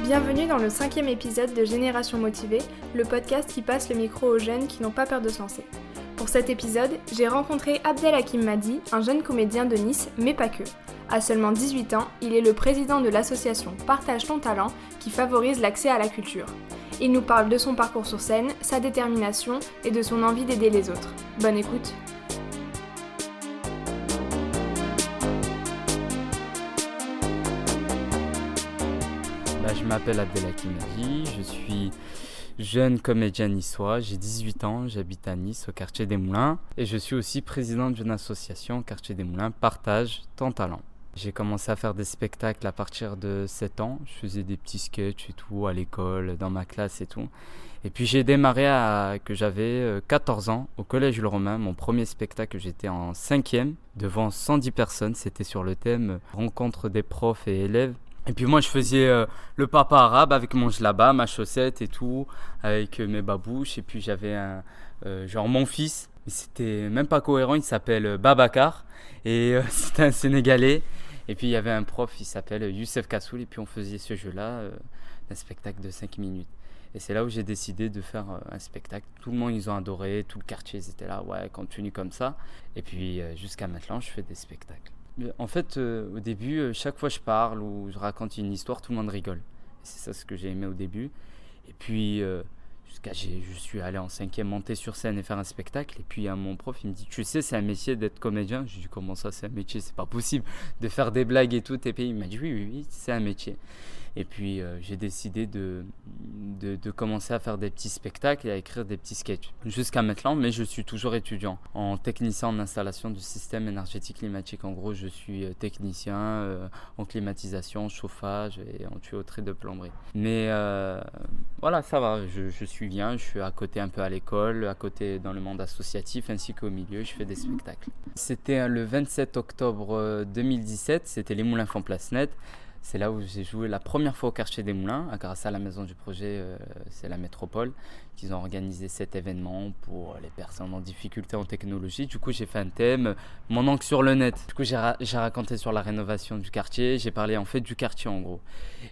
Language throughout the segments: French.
Bienvenue dans le 5e épisode de Génération Motivée, le podcast qui passe le micro aux jeunes qui n'ont pas peur de se lancer. Pour cet épisode, j'ai rencontré Abdelhakim Madi, un jeune comédien de Nice, mais pas que. À seulement 18 ans, il est le président de l'association Partage ton talent qui favorise l'accès à la culture. Il nous parle de son parcours sur scène, sa détermination et de son envie d'aider les autres. Bonne écoute. Je m'appelle Abdelhakim Madi, je suis jeune comédien niçois, j'ai 18 ans, j'habite à Nice au quartier des Moulins et je suis aussi président d'une association au quartier des Moulins, Partage ton talent. J'ai commencé à faire des spectacles à partir de 7 ans, je faisais des petits sketchs et tout à l'école, dans ma classe et tout. Et puis j'ai démarré que j'avais 14 ans au collège Le Romain, mon premier spectacle, j'étais en 5e devant 110 personnes, c'était sur le thème rencontre des profs et élèves. Et puis moi je faisais le papa arabe avec mon djellaba, ma chaussette et tout, avec mes babouches. Et puis j'avais genre mon fils, mais c'était même pas cohérent, il s'appelle Babacar et c'était un Sénégalais. Et puis il y avait un prof, il s'appelle Youssef Kassoul et puis on faisait ce jeu-là, un spectacle de 5 minutes. Et c'est là où j'ai décidé de faire un spectacle. Tout le monde, ils ont adoré, tout le quartier, ils étaient là, ouais, continue comme ça. Et puis jusqu'à maintenant, je fais des spectacles. En fait, au début, chaque fois que je parle ou je raconte une histoire, tout le monde rigole. Et c'est ça ce que j'ai aimé au début. Et puis, je suis allé en 5e monter sur scène et faire un spectacle. Et puis, mon prof, il me dit, tu sais, c'est un métier d'être comédien. Je lui dis, comment ça, c'est un métier? C'est pas possible de faire des blagues et tout. Et puis, il m'a dit, oui, c'est un métier. Et puis, j'ai décidé de commencer à faire des petits spectacles et à écrire des petits sketchs. Jusqu'à maintenant, mais je suis toujours étudiant en technicien en installation du système énergétique climatique. En gros, je suis technicien en climatisation, chauffage et en tuyauterie de plomberie. Mais voilà, ça va, je suis bien. Je suis à côté un peu à l'école, à côté dans le monde associatif ainsi qu'au milieu, je fais des spectacles. C'était le 27 octobre 2017, c'était les Moulins font place nette. C'est là où j'ai joué la première fois au quartier des Moulins, grâce à la maison du projet, c'est la métropole, qu'ils ont organisé cet événement pour les personnes en difficulté en technologie. Du coup, j'ai fait un thème, mon encre sur le net. Du coup, j'ai raconté sur la rénovation du quartier, j'ai parlé en fait du quartier en gros.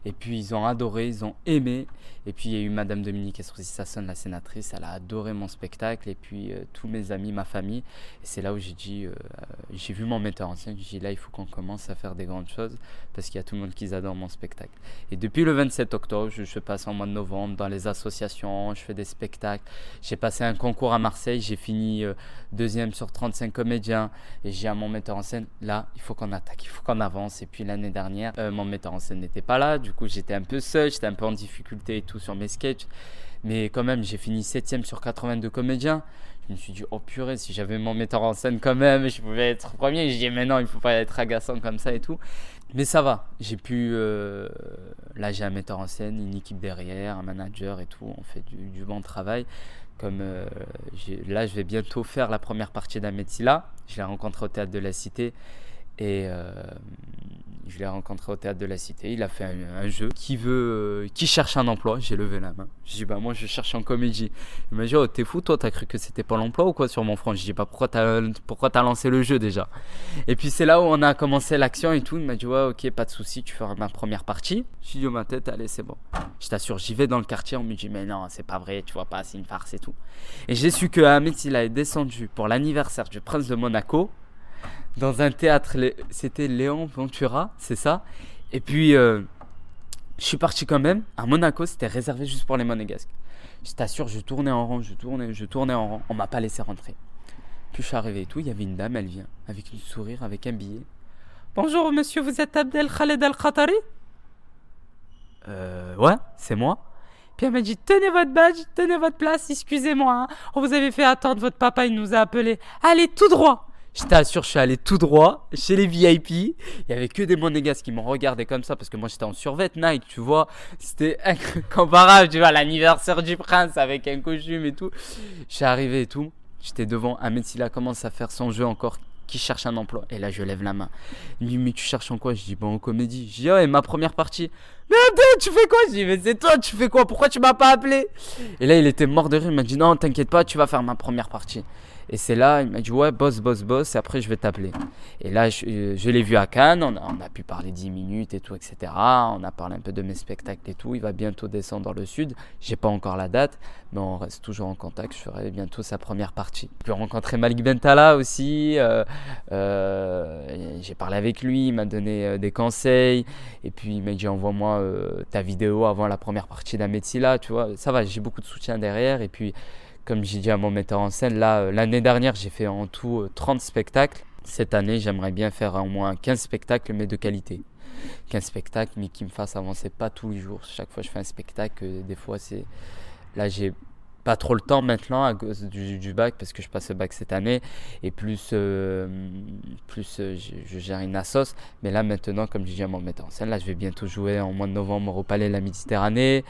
Et puis, ils ont adoré, ils ont aimé. Et puis, il y a eu Madame Dominique Estrosi-Sassonne, la sénatrice, elle a adoré mon spectacle. Et puis, tous mes amis, ma famille. Et c'est là où j'ai dit, j'ai vu mon metteur en scène, j'ai dit là, il faut qu'on commence à faire des grandes choses parce qu'il y a tout le monde qui adore mon spectacle. Et depuis le 27 octobre, je passe en mois de novembre dans les associations, je fais des spectacles. J'ai passé un concours à Marseille, j'ai fini 2e sur 35 comédiens et j'ai à mon metteur en scène, là, il faut qu'on attaque, il faut qu'on avance. Et puis l'année dernière, mon metteur en scène n'était pas là, du coup j'étais un peu seul, j'étais un peu en difficulté et tout sur mes sketchs. Mais quand même, j'ai fini 7e sur 82 comédiens. Je me suis dit, oh purée, si j'avais mon metteur en scène quand même, je pouvais être premier. Je dis, mais non, il ne faut pas être agaçant comme ça et tout. Mais ça va, j'ai pu... là, j'ai un metteur en scène, une équipe derrière, un manager et tout. On fait du bon travail. Comme là, je vais bientôt faire la première partie d'Ahmed Silla. Je l'ai rencontré au Théâtre de la Cité. Et je l'ai rencontré au Théâtre de la Cité. Il a fait un jeu qui cherche un emploi. J'ai levé la main. J'ai dit, moi je cherche en comédie. Il m'a dit, oh, t'es fou, toi, t'as cru que c'était pas l'emploi ou quoi sur mon front? J'ai dit, pourquoi t'as lancé le jeu déjà? Et puis c'est là où on a commencé l'action et tout. Il m'a dit, ouais, ok, pas de souci, tu feras ma première partie. J'ai dit, oh, ma tête, allez, c'est bon. Je t'assure, j'y vais dans le quartier. On me dit, mais non, c'est pas vrai, tu vois pas, c'est une farce et tout. Et j'ai su que Ahmed Silla est descendu pour l'anniversaire du prince de Monaco. Dans un théâtre, c'était Léon Ventura, c'est ça. Et puis, je suis parti quand même. À Monaco, c'était réservé juste pour les monégasques. Je t'assure, je tournais en rond, je tournais en rond. On m'a pas laissé rentrer. Puis je suis arrivé et tout. Il y avait une dame, elle vient, avec une sourire, avec un billet. Bonjour monsieur, vous êtes Abdel Khaled Al-Khatari? Ouais, c'est moi. Puis elle m'a dit, tenez votre badge, tenez votre place, excusez-moi. Hein. On vous avait fait attendre, votre papa, il nous a appelés. Allez, tout droit. Je t'assure, je suis allé tout droit chez les VIP. Il n'y avait que des monégasques qui m'ont regardé comme ça parce que moi j'étais en survêt Nike, tu vois. C'était incomparable, tu vois, l'anniversaire du prince avec un costume et tout. Je suis arrivé et tout. J'étais devant Ahmed Silla commence à faire son jeu encore qui cherche un emploi. Et là, je lève la main. Il me dit, mais tu cherches en quoi? Je dis, bon, en comédie. Je dis, oh, et ma première partie. Mais attends, tu fais quoi? Je dis, mais c'est toi, tu fais quoi? Pourquoi tu m'as pas appelé? Et là, il était mort de rire. Il m'a dit, non, t'inquiète pas, tu vas faire ma première partie. Et c'est là, il m'a dit ouais, bosse, et après je vais t'appeler. Et là, je l'ai vu à Cannes, on a pu parler 10 minutes et tout, etc. On a parlé un peu de mes spectacles et tout. Il va bientôt descendre dans le sud. J'ai pas encore la date, mais on reste toujours en contact. Je ferai bientôt sa première partie. J'ai pu rencontrer Malik Bentala aussi. J'ai parlé avec lui, il m'a donné des conseils. Et puis il m'a dit envoie-moi ta vidéo avant la première partie d'Ametsila, tu vois. Ça va, j'ai beaucoup de soutien derrière. Et puis, comme j'ai dit à mon metteur en scène, là, l'année dernière, j'ai fait en tout 30 spectacles. Cette année, j'aimerais bien faire au moins 15 spectacles, mais de qualité. 15 spectacles, mais qui me fassent avancer pas tous les jours. Chaque fois, je fais un spectacle. Des fois, c'est... Là, j'ai pas trop le temps maintenant à cause du bac, parce que je passe le bac cette année. Et je gère une assos. Mais là, maintenant, comme j'ai dit à mon metteur en scène, là, je vais bientôt jouer en mois de novembre au Palais de la Méditerranée.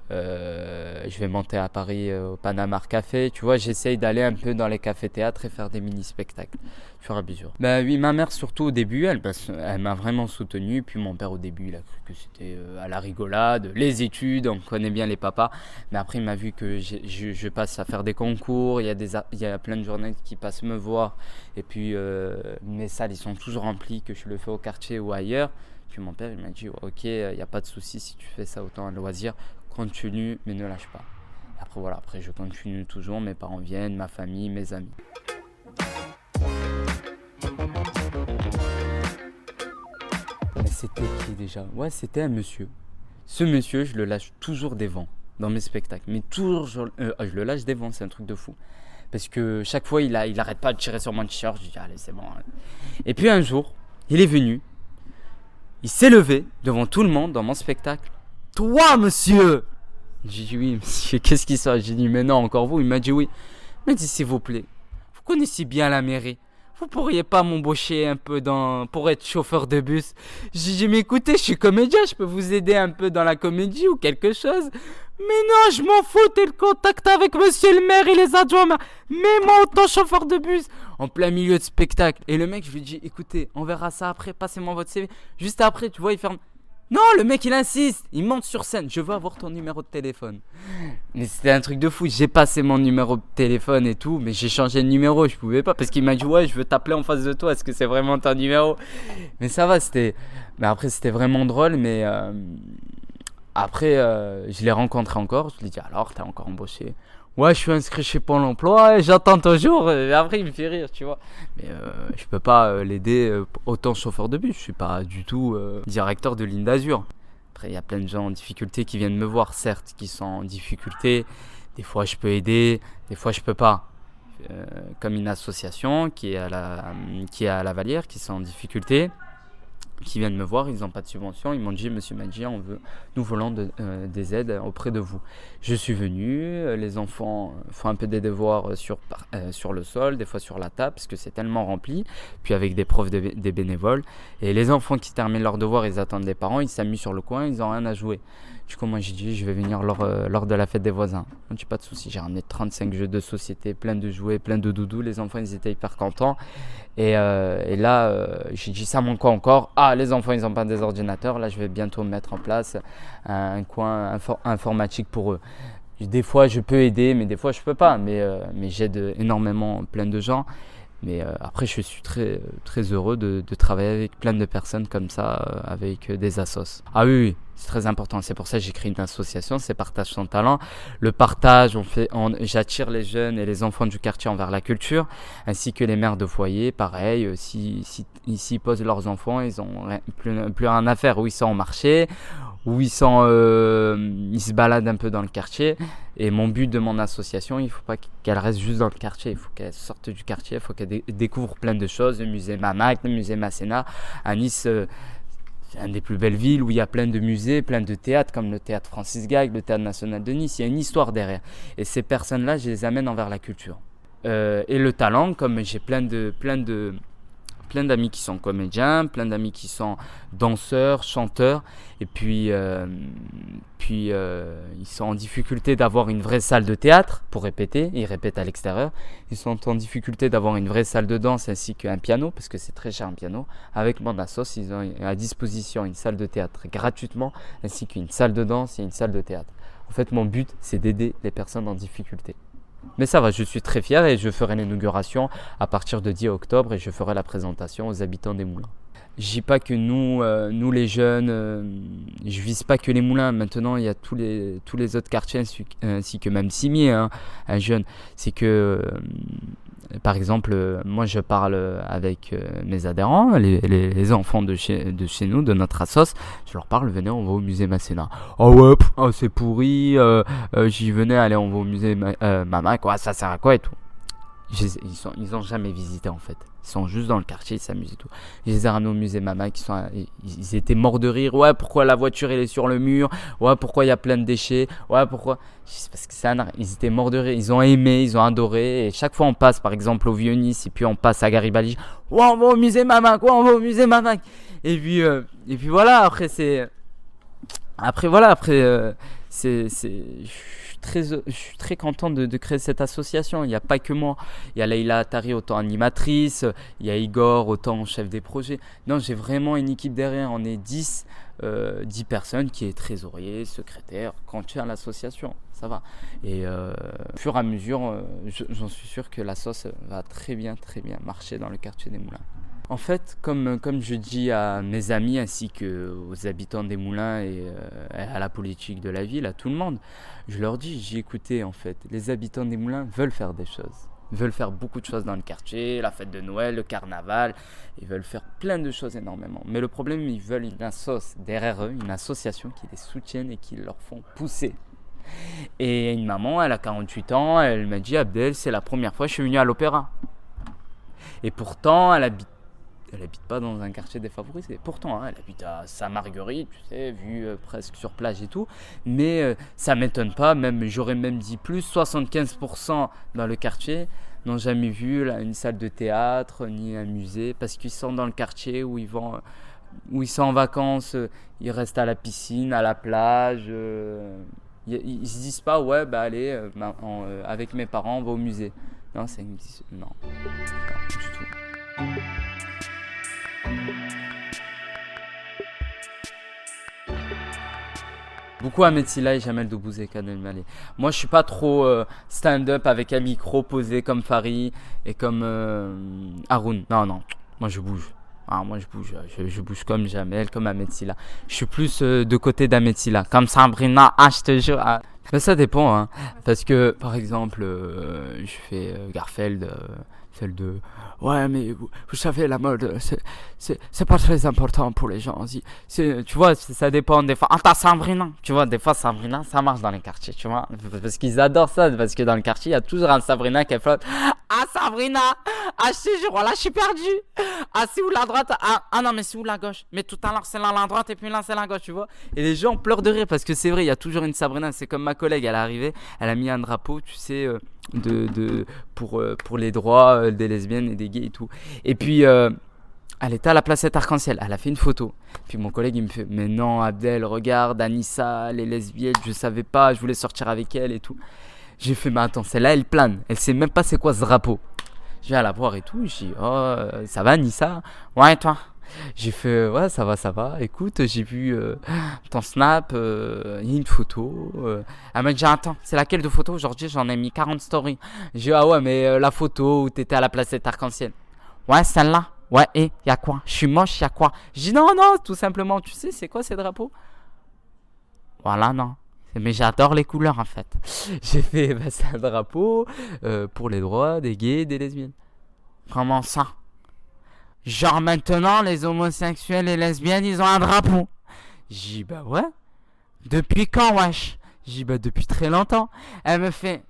Je vais monter à Paris au Panama Café, tu vois, j'essaye d'aller un peu dans les cafés-théâtres et faire des mini-spectacles, au fur et à mesure. Bah oui, ma mère surtout au début, elle m'a vraiment soutenu, puis mon père au début, il a cru que c'était à la rigolade, les études, on connaît bien les papas, mais après il m'a vu que je passe à faire des concours, il y a plein de journalistes qui passent me voir, et puis mes salles, ils sont toujours remplis, que je le fais au quartier ou ailleurs. Puis mon père, il m'a dit, ok, il n'y a pas de souci, si tu fais ça autant à loisir, continue, mais ne lâche pas. Après, voilà, après je continue toujours, mes parents viennent, ma famille, mes amis. Mais c'était qui déjà? Ouais, c'était un monsieur. Ce monsieur, je le lâche toujours des vents dans mes spectacles. Mais toujours, je le lâche des vents, c'est un truc de fou. Parce que chaque fois, il arrête pas de tirer sur mon t-shirt. Je dis, allez, c'est bon. Et puis un jour, il est venu. Il s'est levé devant tout le monde dans mon spectacle. Toi, monsieur! J'ai dit oui, monsieur, qu'est-ce qui se passe? J'ai dit mais non, encore vous? Il m'a dit oui. Il m'a dit s'il vous plaît, vous connaissez bien la mairie. Vous pourriez pas m'embaucher un peu pour être chauffeur de bus? J'ai dit mais écoutez, je suis comédien, je peux vous aider un peu dans la comédie ou quelque chose. Mais non, je m'en fous, t'es le contact avec monsieur le maire et les adjoints. Mets-moi autant chauffeur de bus. En plein milieu de spectacle. Et le mec, je lui dis, écoutez, on verra ça après, passez-moi votre CV. Juste après, tu vois, il ferme. Non, le mec, il insiste. Il monte sur scène. Je veux avoir ton numéro de téléphone. Mais c'était un truc de fou. J'ai passé mon numéro de téléphone et tout, mais j'ai changé de numéro. Je pouvais pas parce qu'il m'a dit, ouais, je veux t'appeler en face de toi. Est-ce que c'est vraiment ton numéro? Mais ça va, Mais après, c'était vraiment drôle, mais... Après, je l'ai rencontré encore. Je lui ai dit, alors, t'es encore embauché? Ouais, je suis inscrit chez Pôle emploi et j'attends toujours. Et après, il me fait rire, tu vois. Mais je peux pas l'aider autant chauffeur de bus. Je suis pas du tout directeur de ligne d'Azur. Après, il y a plein de gens en difficulté qui viennent me voir, certes, qui sont en difficulté. Des fois, je peux aider, des fois, je peux pas. Comme une association qui est à la Vallière, qui sont en difficulté, qui viennent me voir, ils n'ont pas de subvention, ils m'ont dit, monsieur Madji, nous voulons des aides auprès de vous. Je suis venu, les enfants font un peu des devoirs sur le sol, des fois sur la table, parce que c'est tellement rempli, puis avec des profs, des bénévoles, et les enfants qui terminent leurs devoirs, ils attendent les parents, ils s'amusent sur le coin, ils n'ont rien à jouer. Du coup, moi, j'ai dit, je vais venir lors de la fête des voisins. Je dis, pas de souci, j'ai ramené 35 jeux de société, plein de jouets, plein de doudous. Les enfants, ils étaient hyper contents. Et là, j'ai dit, ça manque quoi encore? Ah, les enfants, ils n'ont pas des ordinateurs. Là, je vais bientôt mettre en place un coin informatique pour eux. Des fois, je peux aider, mais des fois, je peux pas. Mais j'aide énormément plein de gens. Mais après, je suis très, très heureux de travailler avec plein de personnes comme ça, avec des assos. Ah oui, c'est très important. C'est pour ça que j'ai créé une association, c'est Partage son talent. Le partage, j'attire les jeunes et les enfants du quartier envers la culture, ainsi que les mères de foyer. Pareil, s'ils posent leurs enfants, ils n'ont plus rien à faire. Ou ils sont au marché, où ils se baladent un peu dans le quartier. Et mon but de mon association, il ne faut pas qu'elle reste juste dans le quartier. Il faut qu'elle sorte du quartier, il faut qu'elle découvre plein de choses. Le musée Mamac, le musée Masséna. À Nice, c'est une des plus belles villes où il y a plein de musées, plein de théâtres, comme le théâtre Francis Gag, le théâtre national de Nice. Il y a une histoire derrière. Et ces personnes-là, je les amène envers la culture. Et le talent, comme j'ai plein d'amis qui sont comédiens, plein d'amis qui sont danseurs, chanteurs, et puis ils sont en difficulté d'avoir une vraie salle de théâtre pour répéter, ils répètent à l'extérieur. Ils sont en difficulté d'avoir une vraie salle de danse ainsi qu'un piano, parce que c'est très cher un piano. Avec mon assos, ils ont à disposition une salle de théâtre gratuitement, ainsi qu'une salle de danse et une salle de théâtre. En fait, mon but, c'est d'aider les personnes en difficulté. Mais ça va, je suis très fier et je ferai l'inauguration à partir de 10 octobre et je ferai la présentation aux habitants des Moulins. Je dis pas que nous les jeunes, je vise pas que les Moulins. Maintenant, il y a tous les autres quartiers ainsi que même Cimiez, hein, un jeune. C'est que, par exemple, moi je parle avec mes adhérents, les enfants de chez nous, de notre assos. Je leur parle, venez, on va au musée Masséna. Oh ouais, c'est pourri. J'y venais, allez, on va au musée Mama, quoi, ça sert à quoi et tout. Ils ont jamais visité en fait. Ils sont juste dans le quartier, ils s'amusent et tout. Je les ai ramenés au musée Mama, ils étaient morts de rire. Ouais, pourquoi la voiture elle est sur le mur? Ouais, pourquoi il y a plein de déchets? Ouais, pourquoi? C'est parce que ils étaient morts de rire. Ils ont aimé, ils ont adoré. Et chaque fois on passe par exemple au Vieux-Nice et puis on passe à Garibaldi. Ouais, on va au musée Mama, quoi, on va au musée Mama. Et puis voilà. Après je suis très content de créer cette association. Il n'y a pas que moi. Il y a Leïla Attari, autant animatrice. Il y a Igor, autant chef des projets. Non, j'ai vraiment une équipe derrière. On est 10 personnes qui est trésorier, secrétaire, quand tu as l'association. Ça va. Et au fur et à mesure, j'en suis sûr que la sauce va très bien marcher dans le quartier des Moulins. En fait, comme je dis à mes amis ainsi qu'aux habitants des Moulins et à la politique de la ville, à tout le monde, je leur dis, écoutez, en fait, les habitants des Moulins veulent faire des choses. Ils veulent faire beaucoup de choses dans le quartier, la fête de Noël, le carnaval. Ils veulent faire plein de choses énormément. Mais le problème, ils veulent derrière eux, une association qui les soutienne et qui leur font pousser. Et une maman, elle a 48 ans, elle m'a dit, Abdel, c'est la première fois que je suis venue à l'opéra. Et pourtant, elle habite pas dans un quartier défavorisé. Pourtant, elle habite à Saint-Marguerite, tu sais, vue presque sur plage et tout. Mais ça m'étonne pas, j'aurais même dit plus, 75% dans le quartier n'ont jamais vu une salle de théâtre ni un musée parce qu'ils sont dans le quartier où ils sont en vacances, ils restent à la piscine, à la plage. Ils se disent pas, ouais, allez, avec mes parents, on va au musée. Non, non, du tout. Beaucoup Ahmed Silla et Jamel Debbouze et Kadel Malé. Moi, je suis pas trop stand-up avec un micro posé comme Fari et comme Haroun. Non. Moi, je bouge. Je bouge comme Jamel, comme Ahmed Silla. Je suis plus de côté d'Ahmed Silla. Comme Sabrina, je te jure. Mais ça dépend, hein. Parce que, par exemple, je fais Garfield, celle de... Ouais, mais vous savez, la mode, c'est pas très important pour les gens. Tu vois, ça dépend des fois. T'as Sabrina, tu vois, des fois Sabrina, ça marche dans les quartiers, tu vois. Parce qu'ils adorent ça, parce que dans le quartier, il y a toujours un Sabrina qui flotte. Sabrina, je te jure, là, je suis perdu. C'est où la droite? Non, mais c'est où la gauche? Mais tout à l'heure, c'est là la droite et puis là, c'est la gauche, tu vois. Et les gens pleurent de rire parce que c'est vrai, il y a toujours une Sabrina. C'est comme ma collègue, elle est arrivée, elle a mis un drapeau, tu sais, pour les droits des lesbiennes et des gays et tout. Et puis elle était à la placette Arc-en-Ciel, elle a fait une photo. Puis mon collègue il me fait, mais non Abdel, regarde Anissa, les lesbiennes, je savais pas, je voulais sortir avec elle et tout. J'ai fait, mais attends, celle-là elle plane, elle sait même pas c'est quoi ce drapeau. Je viens à la voir et tout, je dis, oh ça va Anissa? Ouais, et toi? J'ai fait, ouais, ça va. Écoute, j'ai vu ton snap, il y a une photo. Elle m'a dit, attends, c'est laquelle de photo? Aujourd'hui, j'en ai mis 40 stories. J'ai dit, ah ouais, mais la photo où t'étais à la placette Arc-en-Ciel. Ouais, celle-là. Ouais, et y a quoi? Je suis moche, y a quoi? J'ai dit, non, tout simplement, tu sais, c'est quoi ces drapeaux? Voilà, non. Mais j'adore les couleurs, en fait. J'ai fait, c'est un drapeau pour les droits des gays et des lesbiennes. Comment ça? Genre maintenant, les homosexuels et lesbiennes, ils ont un drapeau. J'ai dit, ouais. Depuis quand, wesh? J'ai dit, depuis très longtemps. Elle me fait...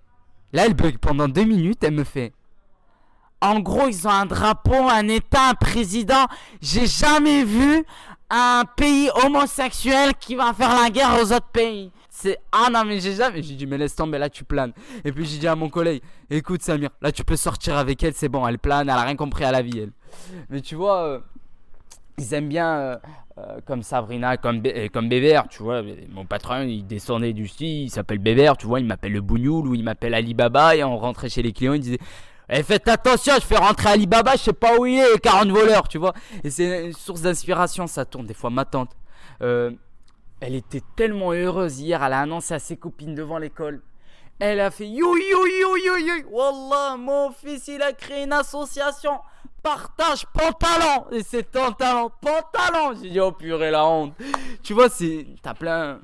Là, elle bug pendant 2 minutes, elle me fait... En gros, ils ont un drapeau, un état, un président. J'ai jamais vu un pays homosexuel qui va faire la guerre aux autres pays. Non, mais j'ai jamais... J'ai dit, mais laisse tomber, là, tu planes. Et puis, j'ai dit à mon collègue, écoute, Samir, là, tu peux sortir avec elle, c'est bon, elle plane, elle a rien compris à la vie, elle. Mais tu vois, ils aiment bien, comme Sabrina, comme Bébert, tu vois. Mon patron, il descendait du ski, il s'appelle Bébert, tu vois, il m'appelle le Bougnoul ou il m'appelle Alibaba. Et on rentrait chez les clients, il disait... faites attention, je fais rentrer Alibaba, je sais pas où il est, 40 voleurs, tu vois. Et c'est une source d'inspiration, ça tourne. Des fois, ma tante, elle était tellement heureuse hier, elle a annoncé à ses copines devant l'école. Elle a fait you. Wallah, mon fils, il a créé une association. Partage pantalon. Et c'est ton talent, pantalon. J'ai dit, oh purée, la honte. Tu vois, t'as plein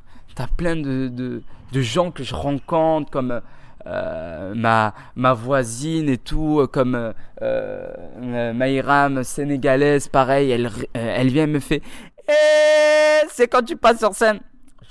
de gens que je rencontre, comme ma voisine et tout, comme Maïram, sénégalaise, pareil. Elle vient me fait, c'est quand tu passes sur scène.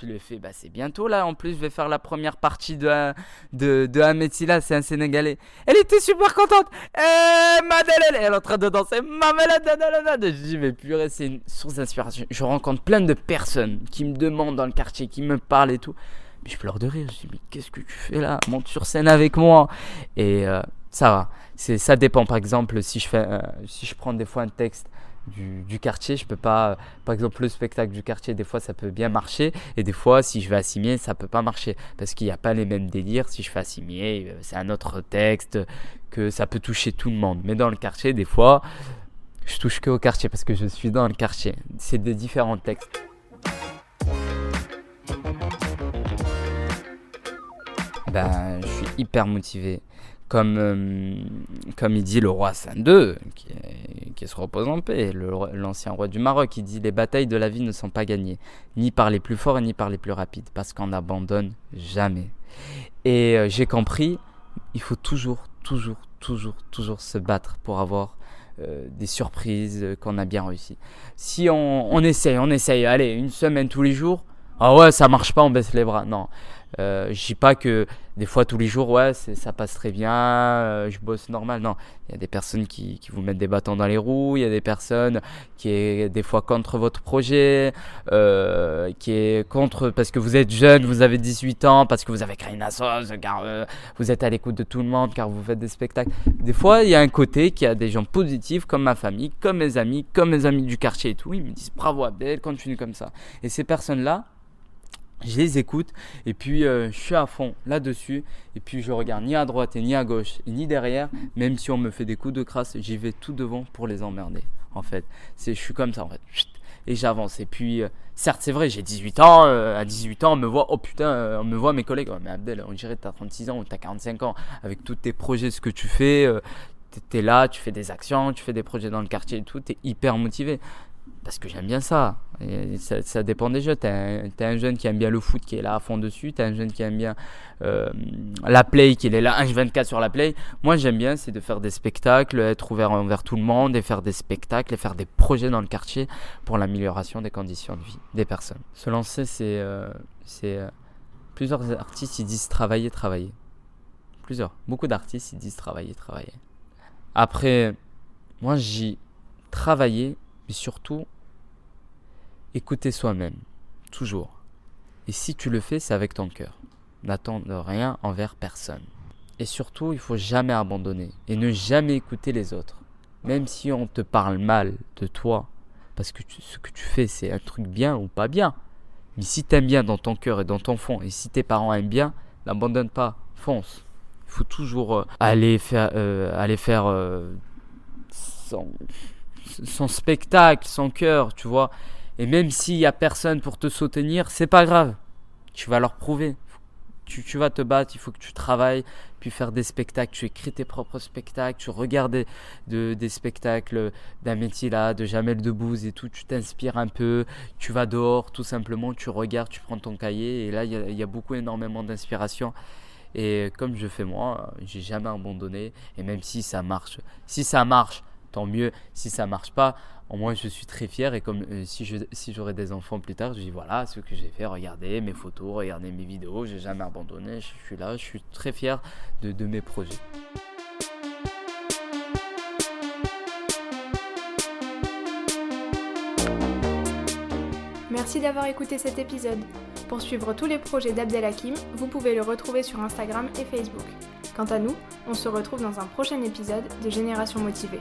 Je lui ai fait, c'est bientôt là. En plus, je vais faire la première partie de Ahmed Silla, c'est un Sénégalais. Elle était super contente. Madeleine, elle est en train de danser. Je dis, mais purée, c'est une source d'inspiration. Je rencontre plein de personnes qui me demandent dans le quartier, qui me parlent et tout. Mais je pleure de rire. Je dis, mais qu'est-ce que tu fais là? Monte sur scène avec moi. Et ça va. Ça dépend. Par exemple, si je prends des fois un texte du quartier, je peux pas, par exemple le spectacle du quartier, des fois ça peut bien marcher, et des fois si je vais à Cimier ça peut pas marcher, parce qu'il n'y a pas les mêmes délires. Si je fais à Cimier, c'est un autre texte, que ça peut toucher tout le monde, mais dans le quartier des fois je touche que au quartier, parce que je suis dans le quartier, c'est des différents textes. Je suis hyper motivé. Comme il dit le roi Hassan II, qui se repose en paix, l'ancien roi du Maroc, il dit: les batailles de la vie ne sont pas gagnées, ni par les plus forts ni par les plus rapides, parce qu'on n'abandonne jamais. Et j'ai compris, il faut toujours se battre pour avoir des surprises qu'on a bien réussi. Si on essaye, allez, une semaine tous les jours, ah ouais, ça marche pas, on baisse les bras. Non. Je dis pas que des fois tous les jours ça passe très bien, je bosse normal. Non, il y a des personnes qui vous mettent des bâtons dans les roues, il y a des personnes qui est des fois contre votre projet, qui est contre parce que vous êtes jeune, vous avez 18 ans, parce que vous avez créé une association, car vous êtes à l'écoute de tout le monde, car vous faites des spectacles. Des fois il y a un côté qui a des gens positifs, comme ma famille, comme mes amis du quartier et tout. Ils me disent: bravo Abdel, continue comme ça. Et ces personnes là, je les écoute, et puis je suis à fond là-dessus, et puis je regarde ni à droite et ni à gauche et ni derrière. Même si on me fait des coups de crasse, j'y vais tout devant pour les emmerder. En fait, je suis comme ça en fait, et j'avance. Et puis certes c'est vrai, j'ai 18 ans, à 18 ans on me voit, oh putain, on me voit mes collègues: oh, mais Abdel, on dirait que t'as 36 ans ou t'as 45 ans, avec tous tes projets, ce que tu fais, t'es là, tu fais des actions, tu fais des projets dans le quartier et tout, t'es hyper motivé. Parce que j'aime bien ça. Et ça dépend des jeux. T'as un jeune qui aime bien le foot, qui est là à fond dessus. T'as un jeune qui aime bien la play, qui est là H24 sur la play. Moi j'aime bien, c'est de faire des spectacles, être ouvert envers tout le monde, et faire des spectacles et faire des projets dans le quartier pour l'amélioration des conditions de vie des personnes. Se lancer, c'est plusieurs artistes, ils disent travailler. Beaucoup d'artistes, ils disent travailler. Après, moi j'y travailler, mais surtout écouter soi-même, toujours. Et si tu le fais, c'est avec ton cœur. N'attends de rien envers personne. Et surtout, il faut jamais abandonner et ne jamais écouter les autres. Même si on te parle mal de toi, parce que ce que tu fais, c'est un truc bien ou pas bien. Mais si tu aimes bien dans ton cœur et dans ton fond, et si tes parents aiment bien, n'abandonne pas, fonce. Il faut toujours aller faire son spectacle, son cœur, tu vois. Et même s'il n'y a personne pour te soutenir, c'est pas grave. Tu vas leur prouver. Tu vas te battre, il faut que tu travailles, puis faire des spectacles. Tu écris tes propres spectacles, tu regardes des spectacles d'Ahmed Silla, de Jamel Debbouze et tout. Tu t'inspires un peu, tu vas dehors, tout simplement, tu regardes, tu prends ton cahier. Et là, il y a énormément d'inspiration. Et comme je fais moi, j'ai jamais abandonné. Et même si ça marche, tant mieux. Si ça marche pas, au moins je suis très fier. Et comme si j'aurais des enfants plus tard, je dis voilà ce que j'ai fait, regardez mes photos, regardez mes vidéos, j'ai jamais abandonné, je suis là, je suis très fier de mes projets. Merci d'avoir écouté cet épisode. Pour suivre tous les projets d'Abdel Hakim, vous pouvez le retrouver sur Instagram et Facebook. Quant à nous, on se retrouve dans un prochain épisode de Génération Motivée.